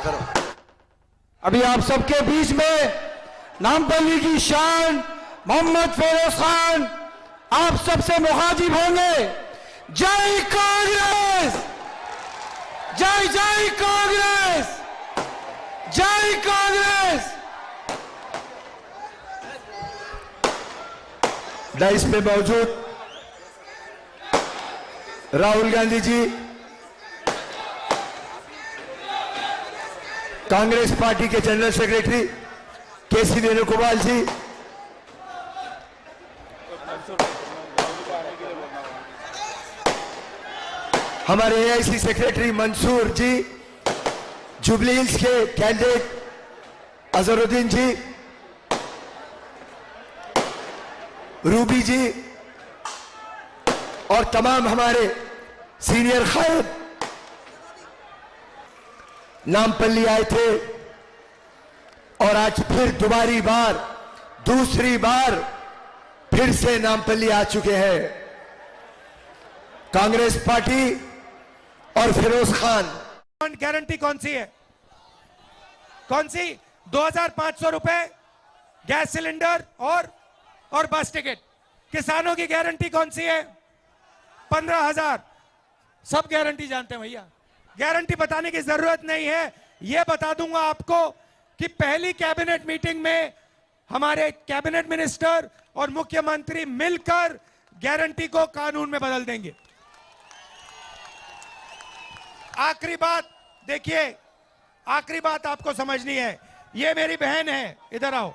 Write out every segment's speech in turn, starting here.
करो। अभी आप सबके बीच में नामपल्ली की शान मोहम्मद फिरोज खान आप सबसे मुखातिब होंगे। जय कांग्रेस, जय जय कांग्रेस, जय कांग्रेस। डाइस पे मौजूद राहुल गांधी जी, कांग्रेस पार्टी के जनरल सेक्रेटरी केसी वेणुगोपाल जी, हमारे एआईसी सेक्रेटरी मंसूर जी, जुबली हिल्स के कैंडिडेट अजहरुद्दीन जी, रूबी जी और तमाम हमारे सीनियर कायद नामपल्ली आए थे और आज फिर दूसरी बार फिर से नामपल्ली आ चुके हैं। कांग्रेस पार्टी और फिरोज खान। गारंटी कौन सी है? कौन सी? 2500 रुपए गैस सिलेंडर और बस टिकट। किसानों की गारंटी कौन सी है? 15,000। सब गारंटी जानते हैं भैया, गारंटी बताने की जरूरत नहीं है। यह बता दूंगा आपको कि पहली कैबिनेट मीटिंग में हमारे कैबिनेट मिनिस्टर और मुख्यमंत्री मिलकर गारंटी को कानून में बदल देंगे। आखिरी बात देखिए, आखिरी बात आपको समझनी है। ये मेरी बहन है, इधर आओ,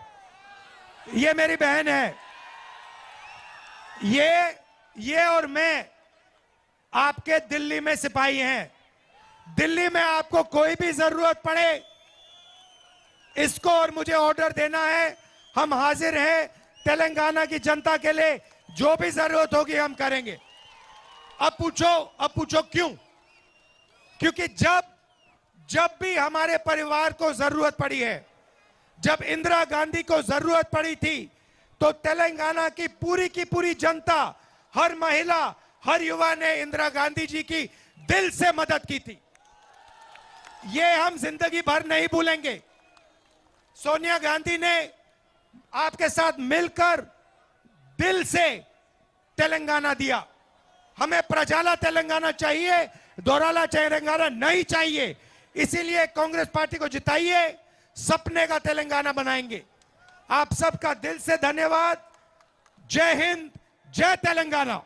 ये मेरी बहन है। ये और मैं आपके दिल्ली में सिपाही हैं। दिल्ली में आपको कोई भी जरूरत पड़े, इसको और मुझे ऑर्डर देना है, हम हाजिर हैं। तेलंगाना की जनता के लिए जो भी जरूरत होगी हम करेंगे। अब पूछो क्यों? क्योंकि जब भी हमारे परिवार को जरूरत पड़ी है, जब इंदिरा गांधी को जरूरत पड़ी थी, तो तेलंगाना की पूरी जनता, हर महिला, हर युवा ने इंदिरा गांधी जी की दिल से मदद की थी। ये हम जिंदगी भर नहीं भूलेंगे। सोनिया गांधी ने आपके साथ मिलकर दिल से तेलंगाना दिया। हमें प्रजाला तेलंगाना चाहिए, दोहराला तेलंगाना नहीं चाहिए। इसीलिए कांग्रेस पार्टी को जिताइए, सपने का तेलंगाना बनाएंगे। आप सबका दिल से धन्यवाद। जय हिंद, जय तेलंगाना।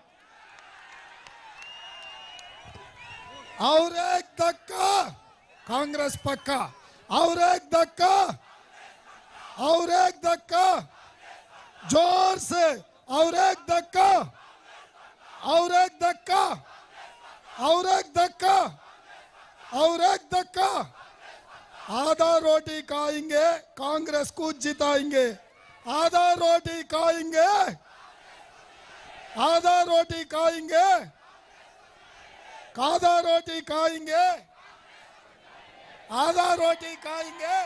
और एक धक्का कांग्रेस पक्का, और एक धक्का, और एक धक्का जोर से, और एक धक्का, और एक धक्का, और एक धक्का, और एक धक्का। आधा रोटी खाएंगे, कांग्रेस को जिताएंगे। आधा रोटी खाएंगे, आधा रोटी खाएंगे, आधा रोटी खाएंगे, आधा रोटी खाएंगे।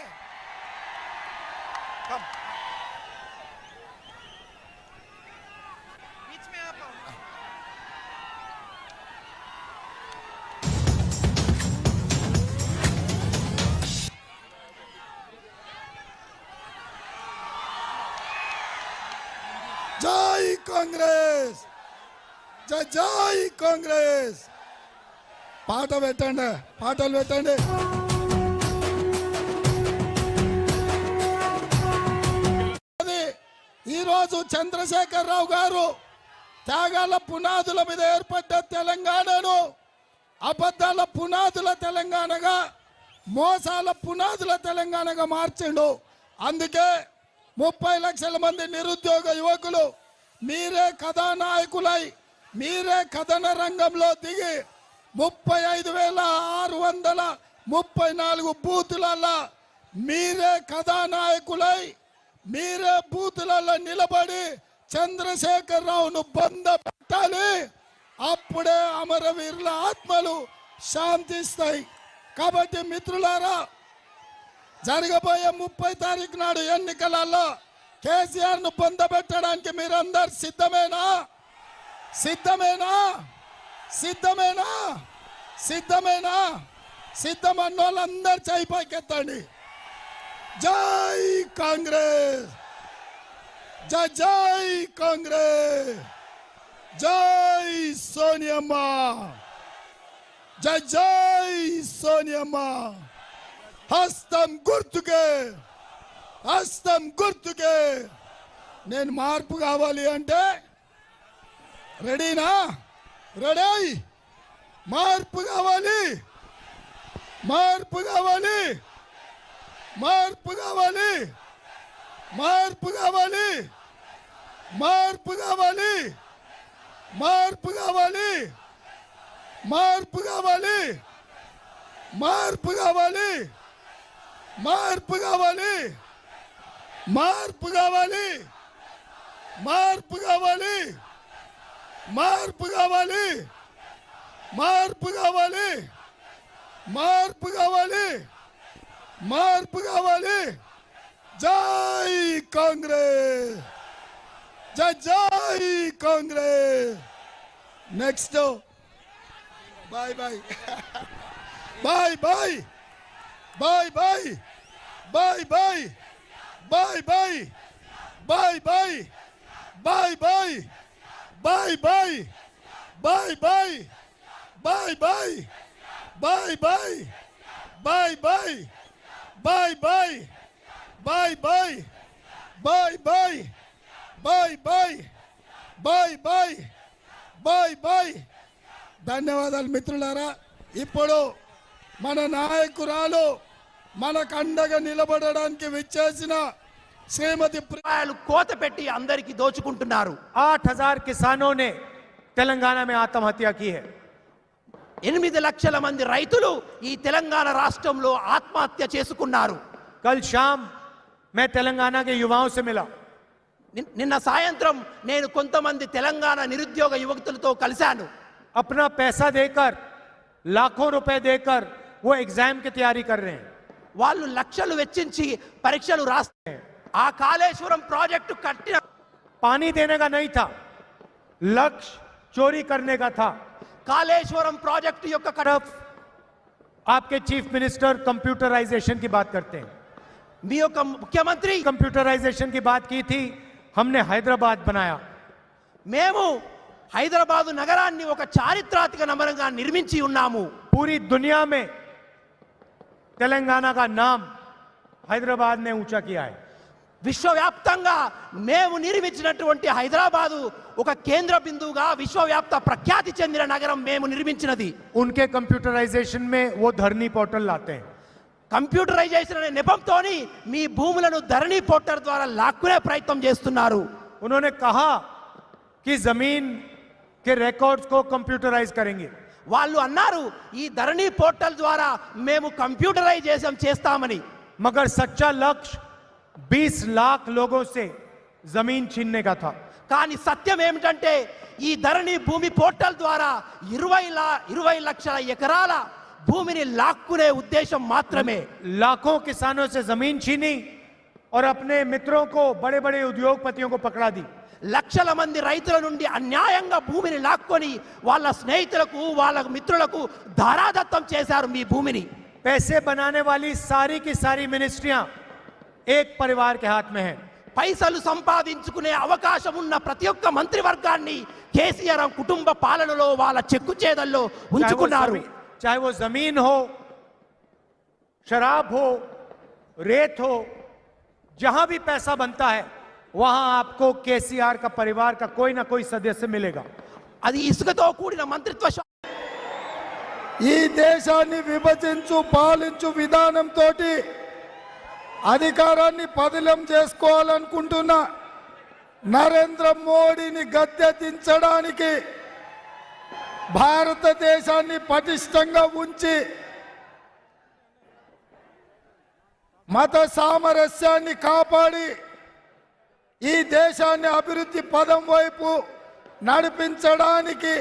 बीच में आप आओ। जय कांग्रेस, जय जय कांग्रेस। పాటలు పెట్టండి। ఈరోజు చంద్రశేఖరరావు గారు త్యాగాల పునాదుల మీద ఏర్పడ్డ తెలంగాణను అబద్ధాల పునాదుల తెలంగాణగా, మోసాల పునాదుల తెలంగాణగా మార్చిండు। అందుకే 30 లక్షల మంది నిరుద్యోగ యువకులు మీరే కథానాయకులై, మీరే కథన రంగంలో దిగి 35,634 బూతులలో మీరే కథానాయకులై, మీరే బూతులలో నిలబడి చంద్రశేఖరరావును బంధ పెట్టాలి। అప్పుడే అమరవీరుల ఆత్మలు శాంతిస్తాయి। కాబట్టి మిత్రులారా, జరగబోయే 30 తారీఖు నాడు ఎన్నికలలో కేసీఆర్ ను బంధ పెట్టడానికి మీరందరూ సిద్ధమేనా? సిద్ధమేనా? సిద్ధమేనా? సిద్ధమేనా? సిద్ధమన్న వాళ్ళందరూ చేయి పైకెత్తండి. జై కాంగ్రెస్, జై జై కాంగ్రెస్, జై సోనియమ్మ, జై జై సోనియమ్మ. హస్తం గుర్తుకే, హస్తం గుర్తుకే. నేను మార్పు కావాలి అంటే రెడీనా? రెడీ? మార్పు కావాలి, మార్పు కావాలి, మార్పు కావాలి, మార్పు కావాలి, మార్పు కావాలి, మార్పు కావాలి, మార్పు కావాలి, మార్పు కావాలి, మార్పు కావాలి, మార్పు కావాలి, మార్పు కావాలి, మార్పు కావాలి, మార్పు కావాలి, మార్పు కావాలి, మార్పు కావాలి. జై కాంగ్రెస్, జై జై Congress. Next bye bye, bye bye, bye bye, bye bye, bye bye, bye bye, bye bye, bye bye, bye bye, bye bye, bye bye, bye bye, bye bye, bye bye, bye bye, bye bye, bye bye, bye bye. ధన్యవాదాలు మిత్రులారా. ఇప్పుడు మన నాయకురాలు మనకు అండగా నిలబడడానికి విచ్చేసిన శ్రీమతి కోత పెట్టి అందరికి దోచుకుంటున్నారు. 8,000 किसानों ने तेलंगाना में आत्महत्या की है. 8 లక్షల మంది రైతులు ఈ తెలంగాణ రాష్ట్రంలో ఆత్మహత్య చేసుకున్నారు. कल शाम मैं तेलंगाना के युवाओं से मिला. నిన్న సాయంత్రం నేను కొంతమంది తెలంగాణ నిరుద్యోగ యువకులతో కలిశాను. अपना पैसा देकर, लाखों रुपए देकर वो एग्जाम की तैयारी कर रहे हैं. వాళ్ళు లక్షలు వెచ్చించి పరీక్షలు రాస్తారు. ఆ కాళేశ్వరం ప్రాజెక్టు కట్టిన पानी देने का नहीं था, लक्ष्य चोरी करने का था. కాళేశ్వరం ప్రాజెక్టు యొక్క तरफ आपके चीफ मिनिस्टर कंप्यूटराइजेशन की बात करते हैं. మీ యొక్క ముఖ్యమంత్రి कंप्यूटराइजेशन की बात की थी, हमने हैदराबाद बनाया. మేము హైదరాబాదు నగరాన్ని ఒక చారిత్రాత్మక నగరంగా నిర్మించి ఉన్నాము. पूरी दुनिया में तेलंगाना का नाम हैदराबाद ने ऊंचा किया है. విశ్వవ్యాప్తంగా మేము నిర్మించినటువంటి హైదరాబాదు ఒక కేంద్ర బిందువుగా విశ్వవ్యాప్త ప్రఖ్యాతి చెందిన నగరం మేము నిర్మించినది. उनके कंप्यूटराइजेशन में वो धरनी पोर्टल लाते हैं. కంప్యూటరైజేషన్ అనే నెపంతోని మీ భూములను ధరణి పోర్టల్ ద్వారా లాక్కునే ప్రయత్నం చేస్తున్నారు. उन्होंने कहा कि जमीन के रिकॉर्ड्स को कंप्यूटराइज करेंगे. వాళ్ళు అన్నారు ఈ ధరణి పోర్టల్ ద్వారా మేము కంప్యూటరైజేషన్ చేస్తామని. मगर सच्चा लक्ष्य 20 लाख लोगों से जमीन छीनने का था. కానీ సత్యం ఏమిటంటే ఈ ధరణి భూమి పోర్టల్ ద్వారా 20 లక్షల ఎకరాల భూమిని లాక్కునే ఉద్దేశం మాత్రమే. लाखों किसानों से जमीन छीनी और अपने मित्रों को, बड़े बड़े उद्योगपतियों को पकड़ा दी. లక్షల మంది రైతుల నుండి అన్యాయంగా భూమిని లాక్కొని వాళ్ళ స్నేహితులకు, వాళ్ళ మిత్రులకు ధారాదత్తం చేశారు మీ భూమిని. पैसे बनाने वाली सारी की सारी मिनिस्ट्रियां एक परिवार के हाथ में है. పైసలు సంపాదించుకునే అవకాశం ఉన్న ప్రతి ఒక్క మంత్రివర్గాన్ని కేసీఆర్ కుటుంబ పాలనలో వాళ్ళ చెక్కు చేదల్లో ఉంచుకున్నారు. चाहे वो जमीन हो, शराब हो, रेत हो, जहां भी पैसा बनता है वहां आपको केसीआर का परिवार का कोई ना कोई सदस्य मिलेगा. అది ఇసుకతో కూడిన మంత్రిత్వ ఈ దేశాన్ని విభజించు పాలించు విధానంతో అధికారాన్ని పదిలం చేసుకోవాలనుకుంటున్న నరేంద్ర మోడీని గద్దె దించడానికి, భారతదేశాన్ని పటిష్టంగా ఉంచి మత సామరస్యాన్ని కాపాడి ఈ దేశాన్ని అభివృద్ధి పదం వైపు నడిపించడానికి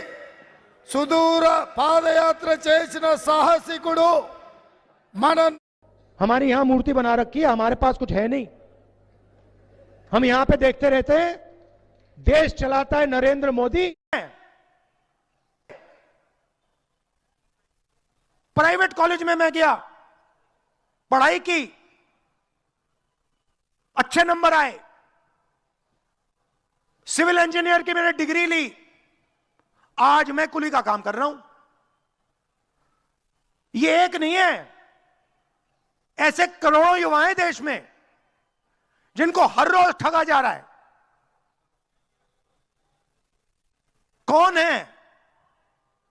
సుదూర పాదయాత్ర చేసిన సాహసికుడు మన. हमारी यहां मूर्ति बना रखी है, हमारे पास कुछ है नहीं. हम यहां पे देखते रहते हैं, देश चलाता है नरेंद्र मोदी. प्राइवेट कॉलेज में मैं गया, पढ़ाई की, अच्छे नंबर आए, सिविल इंजीनियर की मैंने डिग्री ली, आज मैं कुली का काम कर रहा हूं। ये एक नहीं है, ऐसे करोड़ों युवाएं देश में जिनको हर रोज ठगा जा रहा है। कौन है?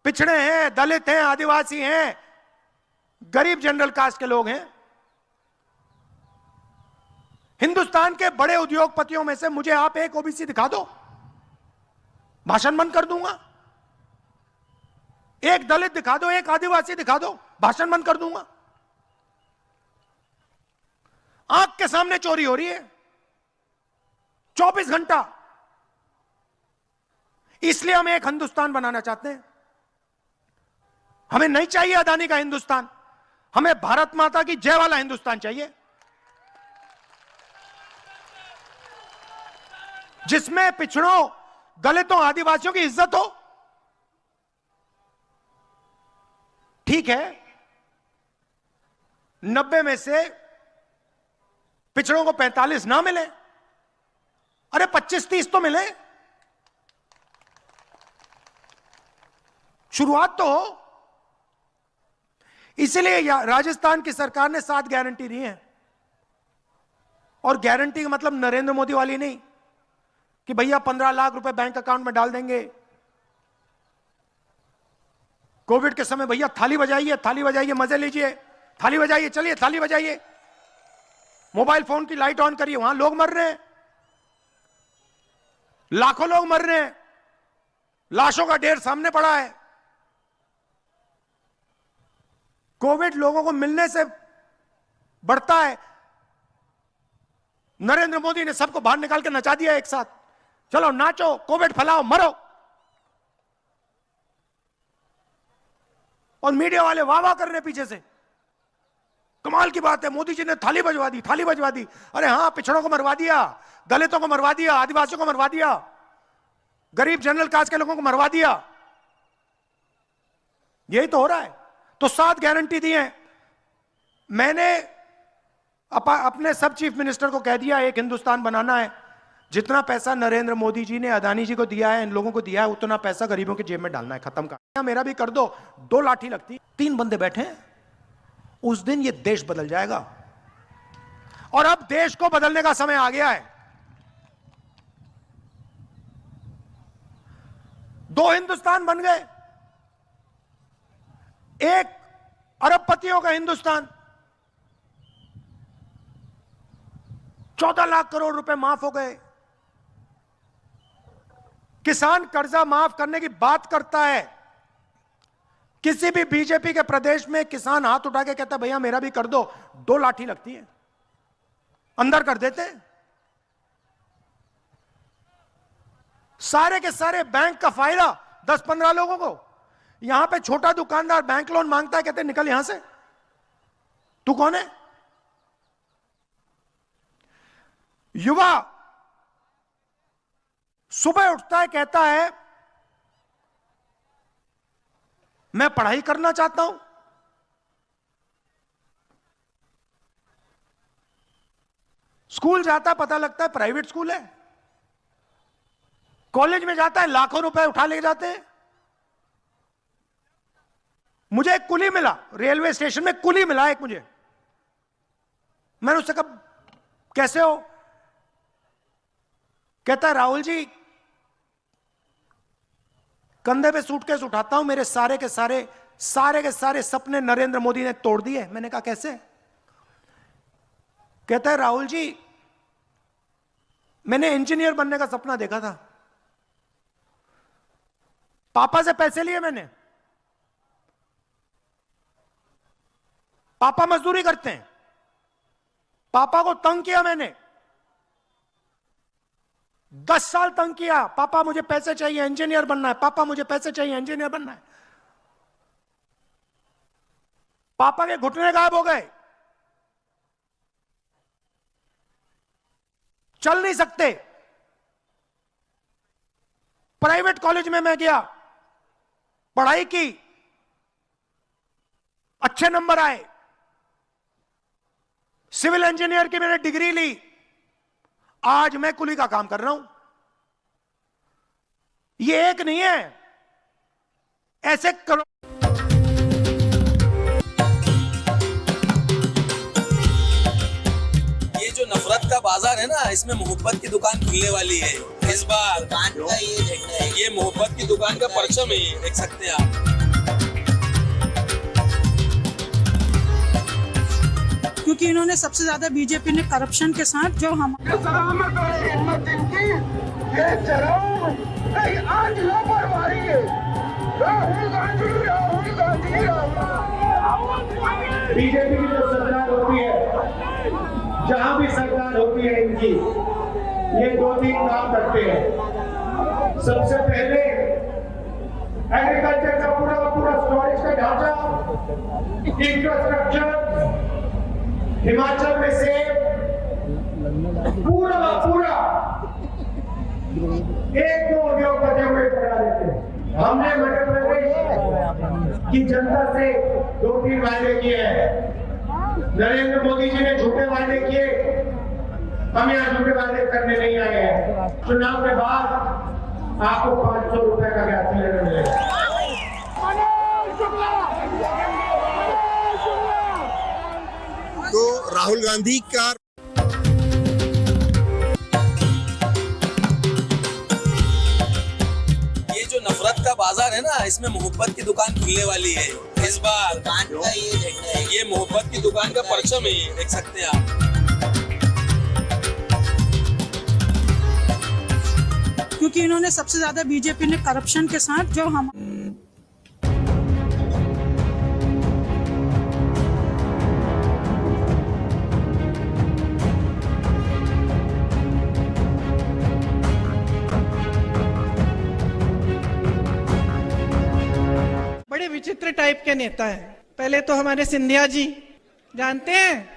पिछड़े हैं, दलित हैं, आदिवासी हैं, गरीब जनरल कास्ट के लोग हैं। हिंदुस्तान के बड़े उद्योगपतियों में से मुझे आप एक ओबीसी दिखा दो, भाषण बंद कर दूंगा। एक दलित दिखा दो, एक आदिवासी दिखा दो, भाषण बंद कर दूंगा। आंख के सामने चोरी हो रही है 24 घंटा। इसलिए हम एक हिंदुस्तान बनाना चाहते हैं। हमें नहीं चाहिए अदानी का हिंदुस्तान, हमें भारत माता की जय वाला हिंदुस्तान चाहिए, जिसमें पिछड़ों, दलितों, आदिवासियों की इज्जत हो। ठीक है, 90 में से पिछड़ों को 45 ना मिले, अरे 25-30 तो मिले, शुरुआत तो हो। इसलिए राजस्थान की सरकार ने 7 गारंटी दी है। और गारंटी का मतलब नरेंद्र मोदी वाली नहीं कि भैया 15 लाख रुपए बैंक अकाउंट में डाल देंगे। कोविड के समय भैया थाली बजाइए, मजे लीजिए, थाली बजाइए, चलिए थाली बजाइए, मोबाइल फोन की लाइट ऑन करिए, वहां लोग मर रहे हैं, लाखों लोग मर रहे हैं, लाशों का ढेर सामने पड़ा है। कोविड लोगों को मिलने से बढ़ता है। नरेंद्र मोदी ने सबको बाहर निकाल के नचा दिया एक साथ, चलो नाचो, कोविड फैलाओ, मरो। और मीडिया वाले वाह वाह कर रहे पीछे से, कमाल की बात है, मोदी जी ने थाली बजवा दी। अरे हां, पिछड़ों को मरवा दिया, दलितों को मरवा दिया, आदिवासियों को मरवा दिया, गरीब जनरल कास्ट के लोगों को मरवा दिया। यही तो हो रहा है। तो 7 गारंटी दी है। मैंने अपने सब चीफ मिनिस्टर को कह दिया, एक हिंदुस्तान बनाना है। जितना पैसा नरेंद्र मोदी जी ने अदानी जी को दिया है, इन लोगों को दिया है, उतना पैसा गरीबों की जेब में डालना है, खत्म कर। मेरा भी कर दो, 2 लाठी लगती, 3 बंदे बैठे हैं, उस दिन ये देश बदल जाएगा। और अब देश को बदलने का समय आ गया है। 2 हिंदुस्तान बन गए, एक अरबपतियों का हिंदुस्तान, 14 लाख करोड़ रुपए माफ हो गए। किसान कर्जा माफ करने की बात करता है, किसी भी बीजेपी के प्रदेश में किसान हाथ उठा के कहता है भैया मेरा भी कर दो, 2 लाठी लगती है, अंदर कर देते हैं। सारे के सारे बैंक का फायदा 10-15 लोगों को। यहां पे छोटा दुकानदार बैंक लोन मांगता है, कहते निकल यहां से, तू कौन है? युवा सुबह उठता है, कहता है मैं पढ़ाई करना चाहता हूं, स्कूल जाता है, पता लगता है प्राइवेट स्कूल है, कॉलेज में जाता है, लाखों रुपए उठा ले जाते हैं। मुझे एक कुली मिला, रेलवे स्टेशन में कुली मिला एक मुझे। मैंने उससे कहा कैसे हो? कहता है राहुल जी, कंधे पे सूटकेस उठाता हूं, मेरे सारे के सारे सपने नरेंद्र मोदी ने तोड़ दिए। मैंने कहा कैसे? कहता है राहुल जी, मैंने इंजीनियर बनने का सपना देखा था, पापा से पैसे लिए मैंने, पापा मजदूरी करते हैं, पापा को तंग किया मैंने, 10 साल तंग किया, पापा मुझे पैसे चाहिए, इंजीनियर बनना है, पापा मुझे पैसे चाहिए, इंजीनियर बनना है। पापा के घुटने गायब हो गए, चल नहीं सकते। प्राइवेट कॉलेज में मैं गया, पढ़ाई की, अच्छे नंबर आए, सिविल इंजीनियर की मैंने डिग्री ली, आज मैं कुली का काम कर रहा हूं। ये एक नहीं है, ऐसे करो। ये जो नफरत का बाजार है ना, इसमें मोहब्बत की दुकान खुलने वाली है इस बार। ये मोहब्बत की दुकान का परचम है, देख सकते हैं आप। क्योंकि इन्होंने सबसे ज्यादा बीजेपी ने करप्शन के साथ जो हम सलामत और हिम्मत इनकी ये चरम नहीं आज लापरवाही है। राहुल गांधी राहुल गांधी बीजेपी की जो सरकार होती है, जहां भी सरकार होती है इनकी, ये 2-3 काम करते हैं। सबसे पहले एग्रीकल्चर का पूरा स्टोरेज का ढांचा, इंफ्रास्ट्रक्चर, हिमाचल में से पूरा 1-2 उद्योग बचे हुए पड़ा देते हैं। हमने मध्य प्रदेश की जनता से 2-3 वायदे किए हैं। नरेंद्र मोदी जी ने झूठे वायदे किए, हम यहाँ झूठे वायदे करने नहीं आए हैं। चुनाव के बाद आपको 500 रुपए का गैस सिलेंडर मिलेगा। तो राहुल गांधी का ये जो नफरत का बाजार है ना, इसमें मोहब्बत की दुकान खुलने वाली है इस बार। ये मोहब्बत की दुकान का परचम है, देख सकते हैं आप। क्योंकि इन्होंने सबसे ज्यादा बीजेपी ने करप्शन के साथ जो हम बड़े विचित्र टाइप के नेता हैं। पहले तो हमारे सिंधिया जी, जानते हैं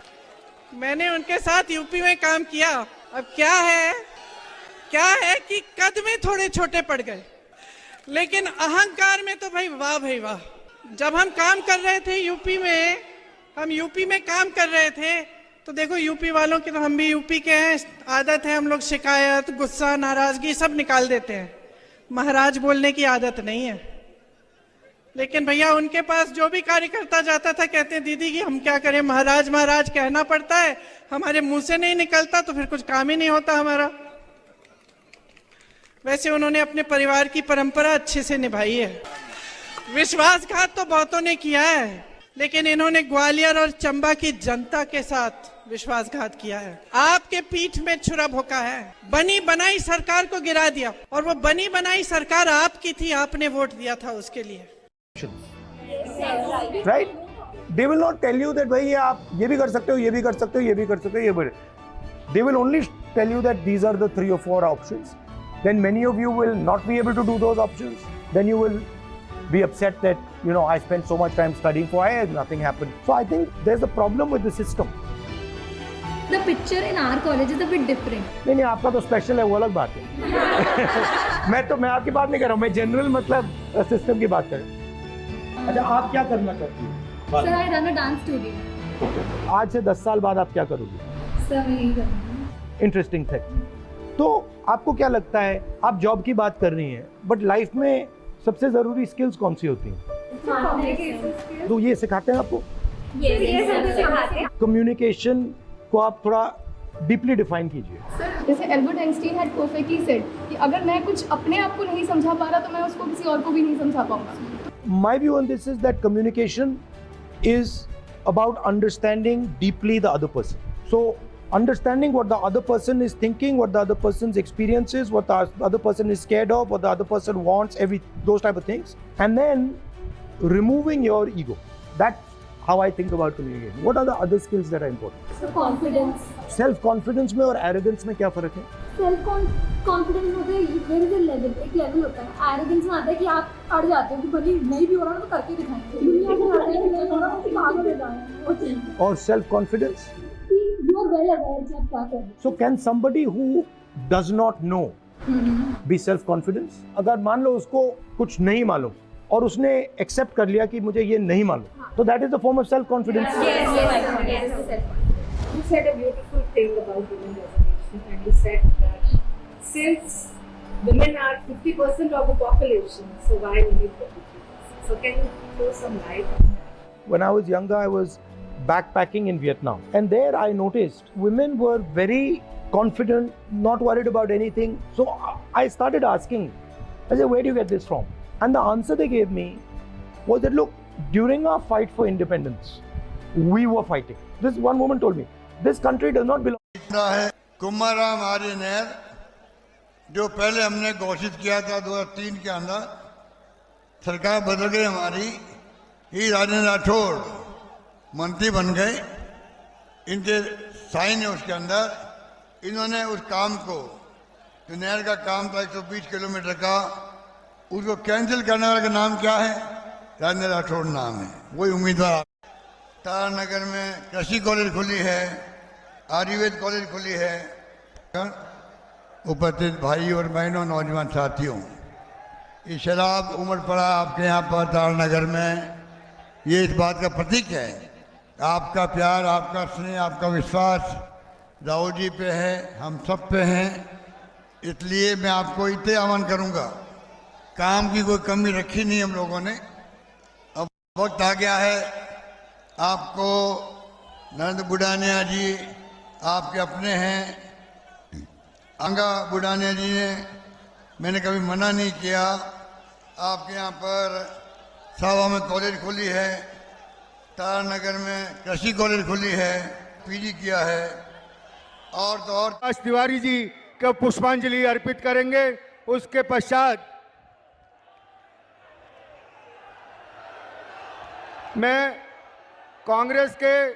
मैंने उनके साथ यूपी में काम किया। अब क्या है कि कद में थोड़े छोटे पड़ गए, लेकिन अहंकार में तो भाई वाह। जब हम काम कर रहे थे यूपी में काम कर रहे थे, तो देखो यूपी वालों की, तो हम भी यूपी के हैं, आदत है हम लोग शिकायत, गुस्सा, नाराजगी सब निकाल देते हैं। महाराज बोलने की आदत नहीं है। लेकिन भैया उनके पास जो भी कार्यकर्ता जाता था, कहते हैं दीदी कि हम क्या करें, महाराज महाराज कहना पड़ता है, हमारे मुंह से नहीं निकलता तो फिर कुछ काम ही नहीं होता हमारा। वैसे उन्होंने अपने परिवार की परंपरा अच्छे से निभाई है। विश्वासघात तो बहुतों ने किया है, लेकिन इन्होंने ग्वालियर और चंबा की जनता के साथ विश्वासघात किया है। आपके पीठ में छुरा भोंका है, बनी बनाई सरकार को गिरा दिया, और वो बनी बनाई सरकार आपकी थी, आपने वोट दिया था उसके लिए। Right, they will not tell you that भाई ये आप ये भी कर सकते हो, ये भी कर सकते हो, ये भी कर सकते हो, ये भी। They will only tell you that these are the 3 or 4 options. Then many of you will not be able to do those options. Then you will be upset that, you know, I spent so much time studying for IIT, nothing happened. So I think there's a problem with the system. The picture in our college is a bit different. नहीं, आपका तो special है, वो अलग बात है। मैं आपकी बात नहीं कर रहा हूँ, मैं जनरल मतलब सिस्टम की बात कर रहा हूँ। अच्छा, आप क्या करना चाहती हैं? Sir, I run a dance studio. आज से 10 साल बाद आप क्या करोगे? Sir, मैं यही करूँगी। Interesting thing. तो आपको क्या लगता है, आप जॉब की बात कर रही हैं, बट लाइफ में सबसे जरूरी स्किल्स कौन सी होती हैं? तो ये सिखाते हैं आपको? कम्युनिकेशन को आप थोड़ा डीपली डिफाइन कीजिए। सर, जैसे Albert Einstein had perfectly said कि अगर मैं कुछ अपने आप को नहीं समझा पा रहा, तो मैं उसको किसी और को भी नहीं समझा पाऊंगा। My view on this is that communication is about understanding deeply the other person. So understanding what the other person is thinking, what the other person's experience is, what the other person is scared of, what the other person wants, those type of things, and then removing your ego. That's how I think about communication. What are the other skills that are important? So confidence. Self confidence में और arrogance में क्या फर्क है? Self confidence होता है, there is a level, एक level होता है। एरोगेंस में आता है कि आप अड़ जाते हो कि भले नहीं भी हो रहा तो करके दिखाएंगे। दुनिया से आता है कि नहीं हो रहा तो आगे ले जाएंगे। और self confidence? You are well aware कि आप क्या कर रहे हो। So can somebody who does not know be self confidence? अगर मान लो उसको कुछ नहीं मालूम और उसने एक्सेप्ट कर लिया कि मुझे ये नहीं मालूम, So that is the form of self-confidence. You said a beautiful thing about women reservation, and you said that since women are 50% of the population, so why only 33%? So can you throw some light on that? When I was younger, I was backpacking in Vietnam, and there I noticed women were very confident, not worried about anything. So I started asking, I said, where do you get this from? And the answer they gave me was that, look, during our fight for independence, we were fighting. This one woman told me, this country does not belong. है कुमाराम आर्य नहर, जो पहले हमने घोषित किया था 2003 के अंदर, सरकार बदल गई हमारी, ही राजेंद्र राठौड़ मंत्री बन गए, इनके साइन है उसके अंदर। इन्होंने उस काम को, जो नहर का काम था 120 किलोमीटर का, उसको कैंसिल करने वाले का नाम क्या है? राजेंद्र राठौड़ नाम है, वही उम्मीदवार। तारानगर में कृषि कॉलेज खुली है, आयुर्वेद कॉलेज खुली है। उपस्थित भाई और बहनों, नौजवान साथियों, ये शराब उमड़ पड़ा आपके यहाँ पर तारानगर में, ये इस बात का प्रतीक है। आपका प्यार, आपका स्नेह, आपका विश्वास राहुल जी पे है, हम सब पे हैं। इसलिए मैं आपको इतने आह्वान करूँगा, काम की कोई कमी रखी नहीं हम लोगों ने। अब वक्त आ गया है, आपको नरेंद्र बुढ़ानिया जी आपके अपने हैं। आंगा बुढ़ानिया जी ने, मैंने कभी मना नहीं किया। आपके यहाँ पर सावा में कॉलेज खुली है, तारानगर में कृषि कॉलेज खुली है, पीजी किया है। और तो और प्रकाश तिवारी जी को पुष्पांजलि अर्पित करेंगे। उसके पश्चात मैं कांग्रेस के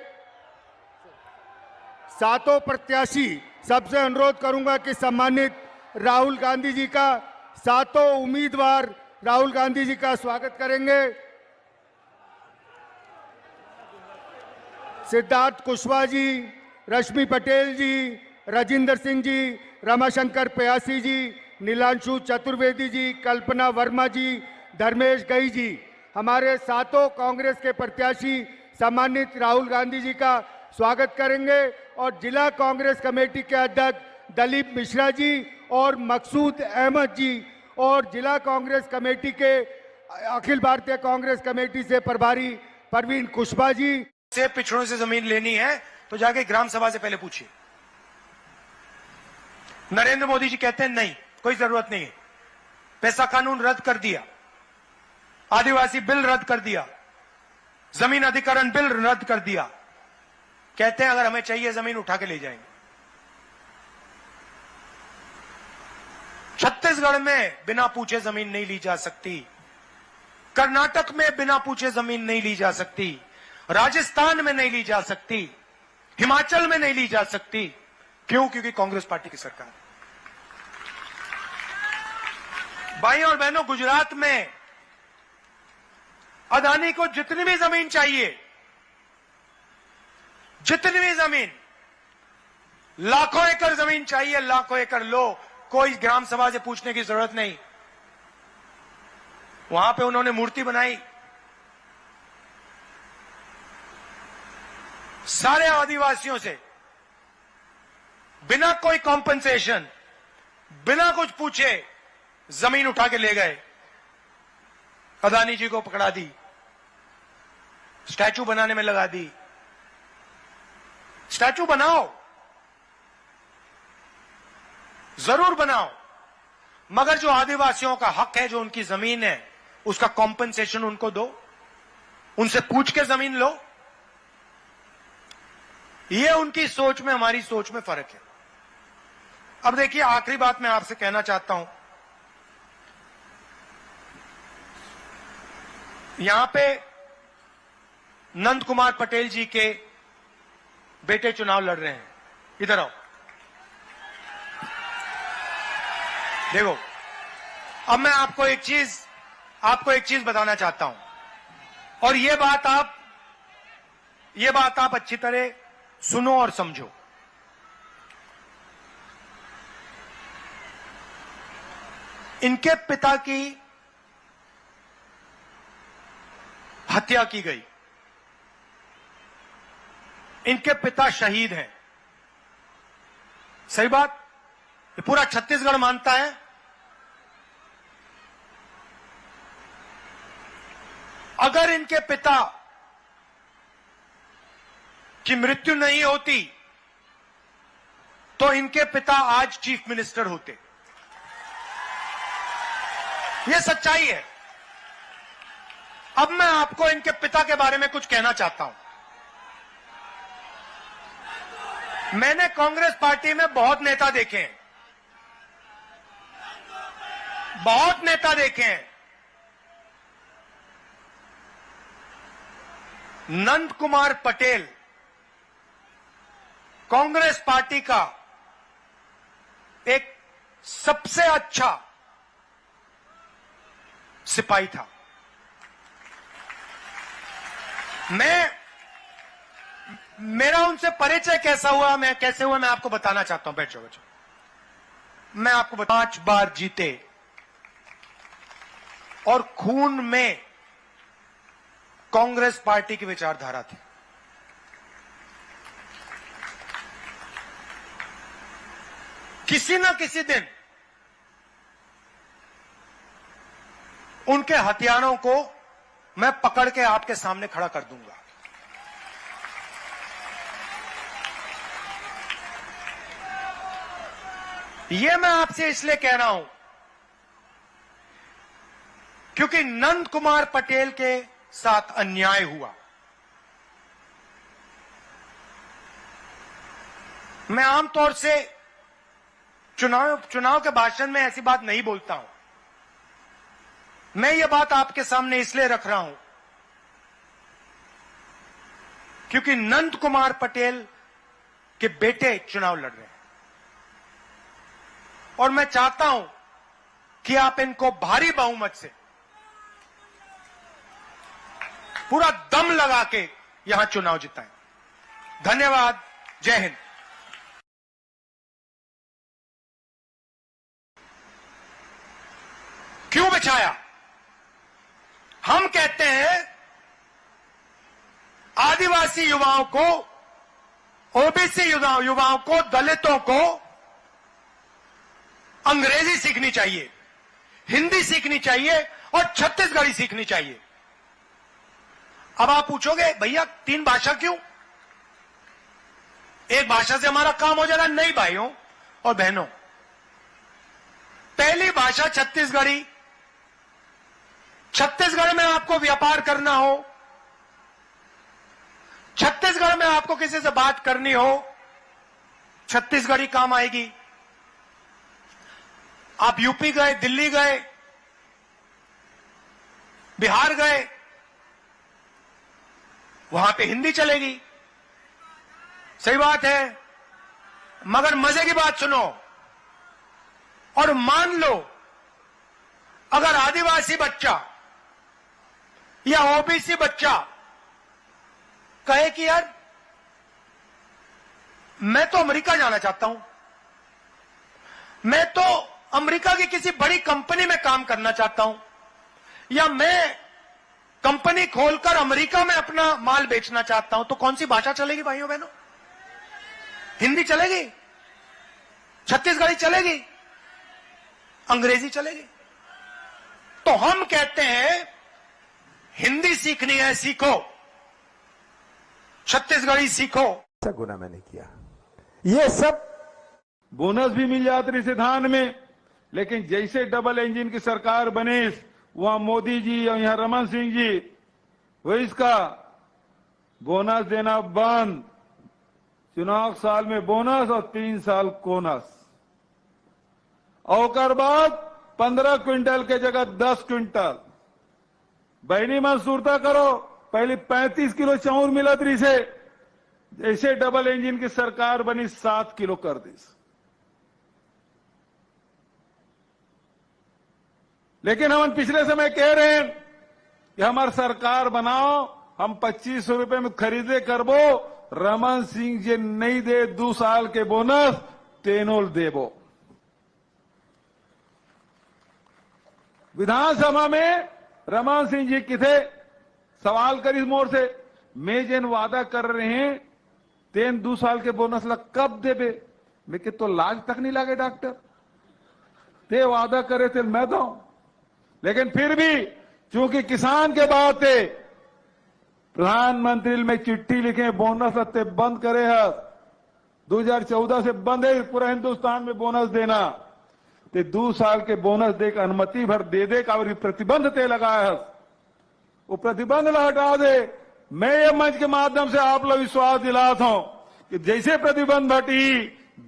सातों प्रत्याशी सबसे अनुरोध करूंगा कि सम्मानित राहुल गांधी जी का, सातों उम्मीदवार राहुल गांधी जी का स्वागत करेंगे। सिद्धार्थ कुशवाहा जी, रश्मि पटेल जी, राजिंदर सिंह जी, रमाशंकर प्यासी जी, नीलांशु चतुर्वेदी जी, कल्पना वर्मा जी, धर्मेश गई जी, हमारे सातों कांग्रेस के प्रत्याशी सम्मानित राहुल गांधी जी का स्वागत करेंगे। और जिला कांग्रेस कमेटी के अध्यक्ष दलीप मिश्रा जी और मकसूद अहमद जी, और जिला कांग्रेस कमेटी के अखिल भारतीय कांग्रेस कमेटी से प्रभारी परवीन कुशवाहा जी। से पिछड़ों से जमीन लेनी है तो जाके ग्राम सभा से पहले पूछिए। नरेंद्र मोदी जी कहते हैं नहीं, कोई जरूरत नहीं है। पैसा कानून रद्द कर दिया, आदिवासी बिल रद्द कर दिया, जमीन अधिकरण बिल रद्द कर दिया। कहते हैं अगर हमें चाहिए जमीन उठा के ले जाएंगे। छत्तीसगढ़ में बिना पूछे जमीन नहीं ली जा सकती, कर्नाटक में बिना पूछे जमीन नहीं ली जा सकती, राजस्थान में नहीं ली जा सकती, हिमाचल में नहीं ली जा सकती। क्यों? क्योंकि कांग्रेस पार्टी की सरकार। भाइयों और बहनों, गुजरात में अदानी को जितनी भी जमीन चाहिए, जितनी भी जमीन, लाखों एकड़ जमीन चाहिए, लाखों एकड़ लो, कोई ग्राम सभा से पूछने की जरूरत नहीं। वहां पे उन्होंने मूर्ति बनाई, सारे आदिवासियों से बिना कोई कॉम्पनसेशन, बिना कुछ पूछे जमीन उठा के ले गए। अदानी जी को पकड़ा दी, स्टैचू बनाने में लगा दी। स्टैचू बनाओ, जरूर बनाओ, मगर जो आदिवासियों का हक है, जो उनकी जमीन है, उसका कॉम्पनसेशन उनको दो, उनसे पूछ के जमीन लो। ये उनकी सोच में, हमारी सोच में फर्क है। अब देखिए, आखिरी बात मैं आपसे कहना चाहता हूं, यहां पे नंद कुमार पटेल जी के बेटे चुनाव लड़ रहे हैं। इधर आओ, देखो। अब मैं आपको एक चीज बताना चाहता हूं, और ये बात आप अच्छी तरह सुनो और समझो। इनके पिता की हत्या की गई इनके पिता शहीद हैं। सही बात, ये पूरा छत्तीसगढ़ मानता है। अगर इनके पिता की मृत्यु नहीं होती तो इनके पिता आज चीफ मिनिस्टर होते। यह सच्चाई है। अब मैं आपको इनके पिता के बारे में कुछ कहना चाहता हूं। मैंने कांग्रेस पार्टी में बहुत नेता देखे हैं, बहुत नेता देखे हैं। नंद कुमार पटेल कांग्रेस पार्टी का एक सबसे अच्छा सिपाही था। मेरा उनसे परिचय कैसे हुआ मैं आपको बताना चाहता हूं। बैठो बैठो, मैं आपको 5 बार जीते और खून में कांग्रेस पार्टी की विचारधारा थी। किसी ना किसी दिन उनके हथियारों को मैं पकड़ के आपके सामने खड़ा कर दूंगा। यह मैं आपसे इसलिए कह रहा हूं क्योंकि नंद कुमार पटेल के साथ अन्याय हुआ। मैं आमतौर से चुनाव के भाषण में ऐसी बात नहीं बोलता हूं। मैं ये बात आपके सामने इसलिए रख रहा हूं क्योंकि नंद कुमार पटेल के बेटे चुनाव लड़ रहे हैं और मैं चाहता हूं कि आप इनको भारी बहुमत से पूरा दम लगा के यहां चुनाव जिताएं। धन्यवाद। जय हिंद। क्यों बिछाया? हम कहते हैं आदिवासी युवाओं को, ओबीसी युवाओं को, दलितों को अंग्रेजी सीखनी चाहिए, हिंदी सीखनी चाहिए और छत्तीसगढ़ी सीखनी चाहिए। अब आप पूछोगे भैया 3 भाषा क्यों? एक भाषा से हमारा काम हो जाएगा? नहीं भाइयों और बहनों, पहली भाषा छत्तीसगढ़ी। छत्तीसगढ़ में आपको व्यापार करना हो, छत्तीसगढ़ में आपको किसी से बात करनी हो, छत्तीसगढ़ी काम आएगी। आप यूपी गए, दिल्ली गए, बिहार गए, वहां पे हिंदी चलेगी। सही बात है, मगर मजे की बात सुनो और मान लो अगर आदिवासी बच्चा या ओबीसी बच्चा कहे कि यार मैं तो अमेरिका जाना चाहता हूं, मैं तो अमेरिका की किसी बड़ी कंपनी में काम करना चाहता हूं, या मैं कंपनी खोलकर अमेरिका में अपना माल बेचना चाहता हूं, तो कौन सी भाषा चलेगी भाइयों बहनों? हिंदी चलेगी, छत्तीसगढ़ी चलेगी, अंग्रेजी चलेगी। तो हम कहते हैं हिंदी सीखनी है, सीखो, छत्तीसगढ़ी सीखो। ऐसा गुना मैंने किया। ये सब बोनस भी मिल जाते रही धान में, लेकिन जैसे डबल इंजन की सरकार बने, वहां मोदी जी और यहां रमन सिंह जी, वो इसका बोनस देना बंद। चुनाव साल में बोनस और 3 साल कोनस। और बाद 15 क्विंटल के जगह 10 क्विंटल। बहनी मंसूरता करो, पहले 35 किलो चाउर मिलत रही से, जैसे डबल इंजन की सरकार बनी 7 किलो कर दी। लेकिन हम पिछले समय कह रहे हैं कि हमारी सरकार बनाओ, हम 25 रुपए में खरीदे करबो, रमन सिंह जी नहीं दे 2 साल के बोनस तेनोल देबो। विधानसभा में रमन सिंह जी किथे सवाल करी मोर से, मैं जिन वादा कर रहे हैं तेन 2 साल के बोनस ला कब देबे? मैं कि तो लाज तक नहीं लगे डॉक्टर, ते वादा करे थे मैं दूं, लेकिन फिर भी चूंकि किसान के बात थे, प्रधानमंत्री में चिट्ठी लिखे बोनस ते बंद करे है। 2014 से बंद है पूरा हिंदुस्तान में बोनस देना, ते 2 साल के बोनस दे के अनुमति भर दे का और प्रतिबंध ते लगाया है, वो प्रतिबंध ला हटा दे। मैं ये मंच के माध्यम से आप लोग विश्वास दिलाता हूं कि जैसे प्रतिबंध हटी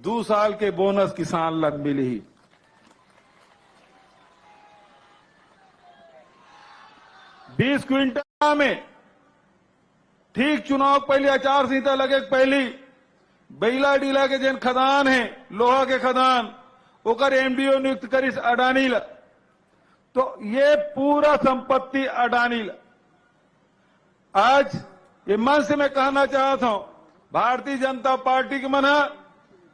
2 साल के बोनस किसान लग मिली। बीस क्विंटल में ठीक चुनाव पहले आचार संहिता लगे पहली बैला डीला के जिन खदान है लोहा के खदान ओकर एमडीओ नियुक्त करिस अडानी ला, तो ये पूरा संपत्ति अडानी ला। आज ये मन से मैं कहना चाहता हूं, भारतीय जनता पार्टी के मना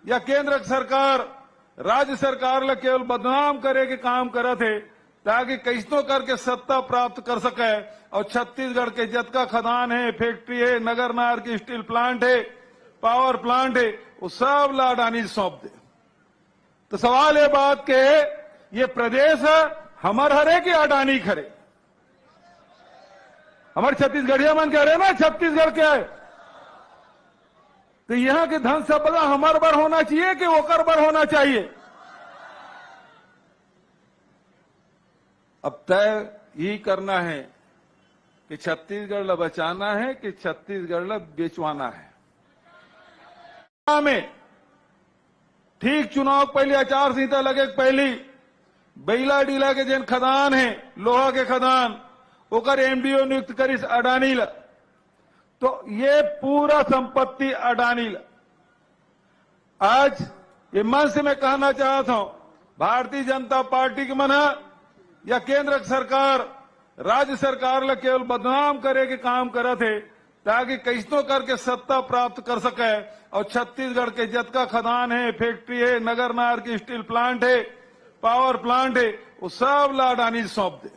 या केंद्र सरकार राज्य सरकार ला केवल बदनाम करे के काम करे थे ताकि कैसनो करके सत्ता प्राप्त कर सके, और छत्तीसगढ़ के जतका खदान है, फैक्ट्री है, नगर नार की स्टील प्लांट है, पावर प्लांट है, वो सब ला अडानी सौंप दे। तो सवाल ये बात के ये प्रदेश हमर हरे कि अडानी खरे? हमारे छत्तीसगढ़िया मन कह रहे ना छत्तीसगढ़ क्या है, तो यहां के धन संपदा हमार बर होना चाहिए कि ओकर बर होना चाहिए? अब तय यही करना है कि छत्तीसगढ़ ला बचाना है कि छत्तीसगढ़ ला बेचवाना है। में ठीक चुनाव पहले आचार संहिता लगे पहली बैला डीला के जिन खदान है लोहा के खदान ओकर एमडीओ नियुक्त करिस अडानी ला, तो ये पूरा संपत्ति अडानी ला। आज ये मन से मैं कहना चाहता हूं, भारतीय जनता पार्टी के मना या केंद्र सरकार राज्य सरकार ला केवल बदनाम करे के काम करे थे ताकि कैसनो करके सत्ता प्राप्त कर सके, और छत्तीसगढ़ के जतका खदान है, फैक्ट्री है, नगर नार की स्टील प्लांट है, पावर प्लांट है, वो सब ला अडानी सौंप दे।